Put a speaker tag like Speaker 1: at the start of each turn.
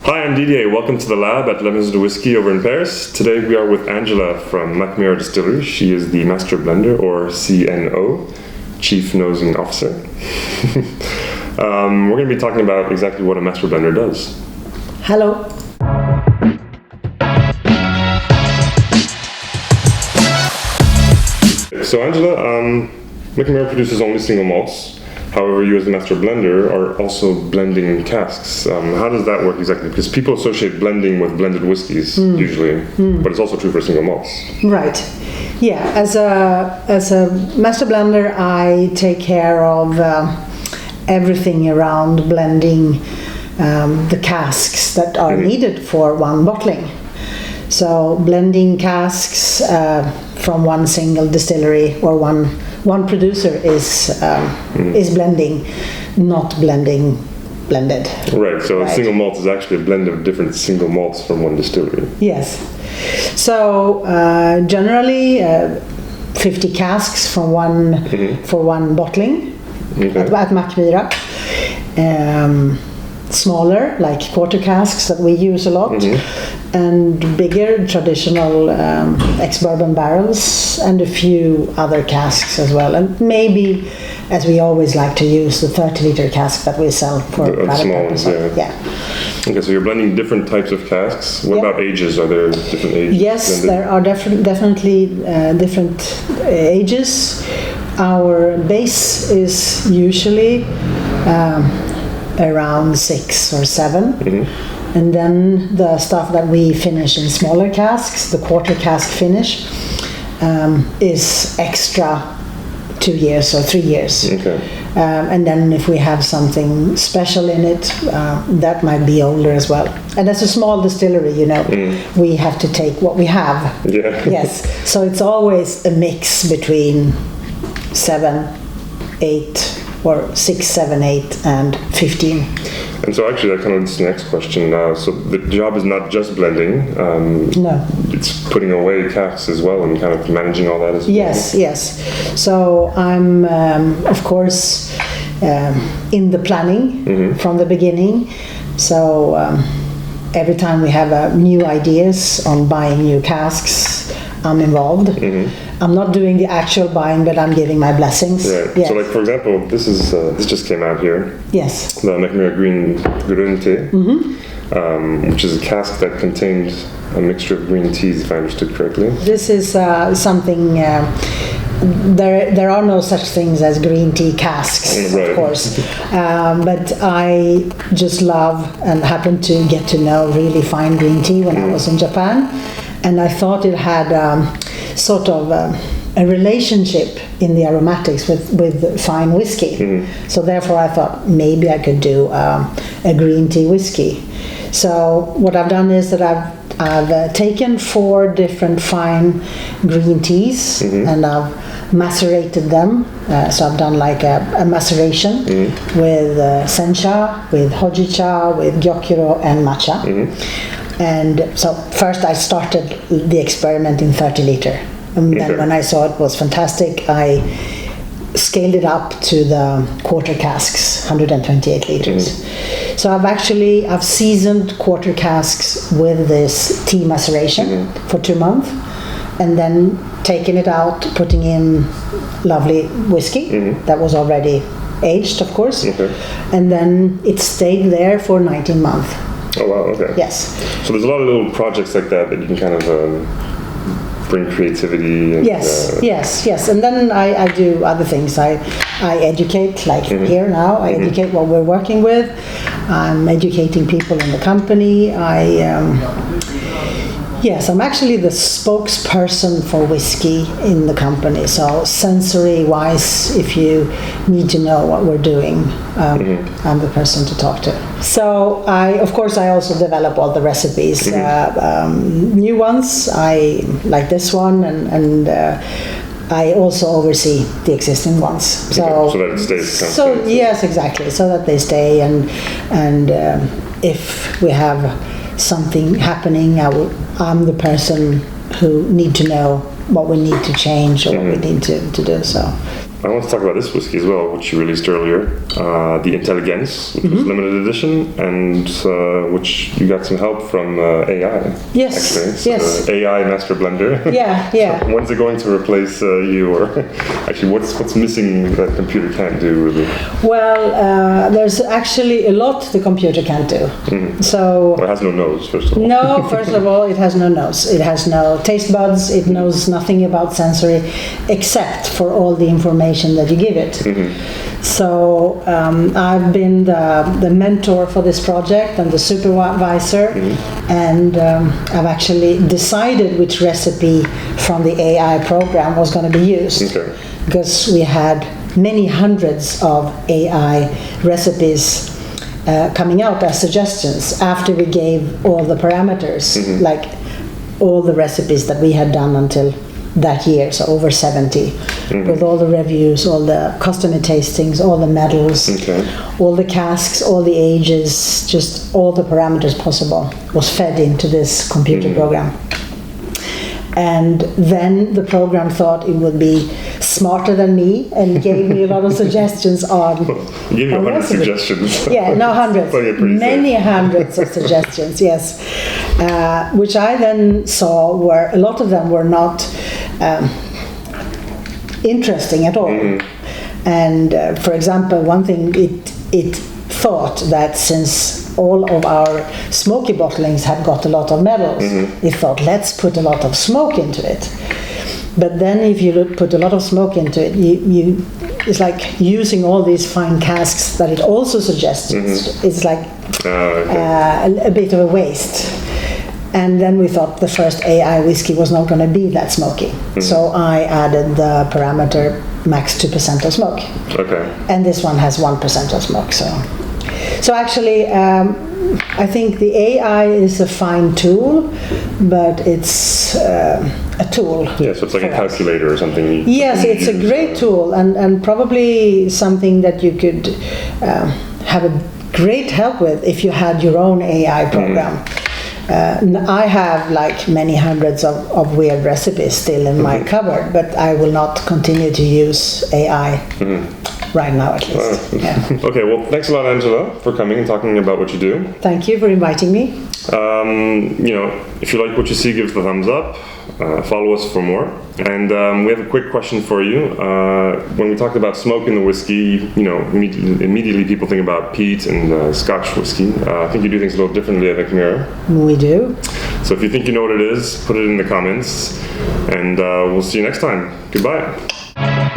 Speaker 1: Hi, I'm Didier. Welcome to the lab at Maison du Whisky over in Paris. Today we are with Angela from Mackmyra Distillery. She is the Master Blender, or CNO, Chief Nosing Officer. We're going to be talking about exactly what a Master Blender does.
Speaker 2: Hello.
Speaker 1: So Angela, Mackmyra produces only single malts. However, you as the Master Blender are also blending casks. How does that work exactly? Because people associate blending with blended whiskies usually, but it's also true for single malts.
Speaker 2: Right. Yeah. As a Master Blender, I take care of everything around blending the casks that are needed for one bottling. So blending casks from one single distillery or one producer is blending, not blended.
Speaker 1: Right, so a single malt is actually a blend of different single malts from one distillery.
Speaker 2: Yes. So generally 50 casks from for one bottling at Mackmyra. Smaller, like quarter casks that we use a lot, and bigger, traditional ex-bourbon barrels, and a few other casks as well. And maybe, as we always like to use, the 30-liter cask that we sell for private purposes. Yeah.
Speaker 1: Okay, so you're blending different types of casks. What about ages? Are there different ages?
Speaker 2: Yes, there are definitely different ages. Our base is usually around 6 or 7, and then the stuff that we finish in smaller casks, the quarter cask finish, is extra 2 years or 3 years. And then if we have something special in it, that might be older as well. And as a small distillery, we have to take what we have. Yes, so it's always a mix between 7, 8, or 6, 7, 8, and 15.
Speaker 1: And so actually that kind of leads to the next question. So the job is not just blending.
Speaker 2: No.
Speaker 1: It's putting away casks as well and kind of managing all that as well.
Speaker 2: Yes. So I'm, of course, in the planning from the beginning. So every time we have new ideas on buying new casks, I'm involved. I'm not doing the actual buying, but I'm giving my blessings.
Speaker 1: Right.
Speaker 2: Yes.
Speaker 1: So, like for example, this just came out here.
Speaker 2: Yes.
Speaker 1: The Mackmyra green tea, which is a cask that contained a mixture of green teas, if I understood correctly.
Speaker 2: This is something. There are no such things as green tea casks, of course. But I just love and happen to get to know really fine green tea when I was in Japan. And I thought it had sort of a relationship in the aromatics with fine whiskey. So therefore I thought maybe I could do a green tea whiskey. So what I've done is that I've taken 4 different fine green teas and I've macerated them. So I've done like a maceration with sencha, with hojicha, with gyokuro and matcha. And so first I started the experiment in 30 liter. And then when I saw it was fantastic, I scaled it up to the quarter casks, 128 liters. So I've seasoned quarter casks with this tea maceration for 2 months, and then taken it out, putting in lovely whiskey that was already aged, of course. And then it stayed there for 19 months.
Speaker 1: Oh wow, okay.
Speaker 2: Yes.
Speaker 1: So there's a lot of little projects like that you can kind of bring creativity. And,
Speaker 2: yes. And then I do other things. I educate, like here now. I educate what we're working with. I'm educating people in the company. I'm actually the spokesperson for whiskey in the company. So sensory-wise, if you need to know what we're doing, I'm the person to talk to. So I also develop all the recipes, new ones. I like this one, and I also oversee the existing ones. So
Speaker 1: that it stays constant.
Speaker 2: So yes, exactly. So that they stay, and if we have something happening, I'm the person who need to know what we need to change or what we need to do. So
Speaker 1: I want to talk about this whiskey as well, which you released earlier, the Intelligence, which was limited edition, and which you got some help from AI.
Speaker 2: Yes,
Speaker 1: actually. So
Speaker 2: yes.
Speaker 1: AI master blender.
Speaker 2: Yeah, yeah.
Speaker 1: So when's it going to replace you, or actually, what's missing that computer can't do really?
Speaker 2: Well, there's actually a lot the computer can't do. So
Speaker 1: Well, it has no nose, first of all.
Speaker 2: no, first of all, it has no nose. It has no taste buds. It knows nothing about sensory, except for all the information that you give it. So I've been the mentor for this project and the supervisor, and I've actually decided which recipe from the AI program was going to be used.
Speaker 1: Okay.
Speaker 2: Because we had many hundreds of AI recipes coming out as suggestions after we gave all the parameters, like all the recipes that we had done until that year, so over 70, with all the reviews, all the customer tastings, all the medals, all the casks, all the ages, just all the parameters possible was fed into this computer program. And then the program thought it would be smarter than me and gave me a lot of suggestions on.
Speaker 1: You gave me 100
Speaker 2: recipe.
Speaker 1: suggestions.
Speaker 2: Yeah, no, hundreds.
Speaker 1: Playing it pretty
Speaker 2: Many
Speaker 1: safe.
Speaker 2: hundreds of suggestions, yes. Which I then saw were, a lot of them were not interesting at all. And for example, one thing, it thought that since all of our smoky bottlings had got a lot of medals, it thought, let's put a lot of smoke into it. But then if you put a lot of smoke into it, it's like using all these fine casks that it also suggests. It's like a bit of a waste. And then we thought the first AI whiskey was not going to be that smoky. So I added the parameter max 2% of smoke.
Speaker 1: Okay.
Speaker 2: And this one has 1% of smoke. So actually, I think the AI is a fine tool, but it's a tool.
Speaker 1: Yeah, so it's like a calculator or something.
Speaker 2: Yes, it's a great tool, and probably something that you could have a great help with if you had your own AI program. I have like many hundreds of weird recipes still in my cupboard, but I will not continue to use AI right now, at least. Yeah.
Speaker 1: Okay, well, thanks a lot, Angela, for coming and talking about what you do.
Speaker 2: Thank you for inviting me.
Speaker 1: If you like what you see, give us the thumbs up. Follow us for more. And we have a quick question for you. When we talked about smoke in the whiskey, immediately people think about peat and Scotch whiskey. I think you do things a little differently at Mackmyra.
Speaker 2: We do.
Speaker 1: So if you think you know what it is, put it in the comments. And we'll see you next time. Goodbye.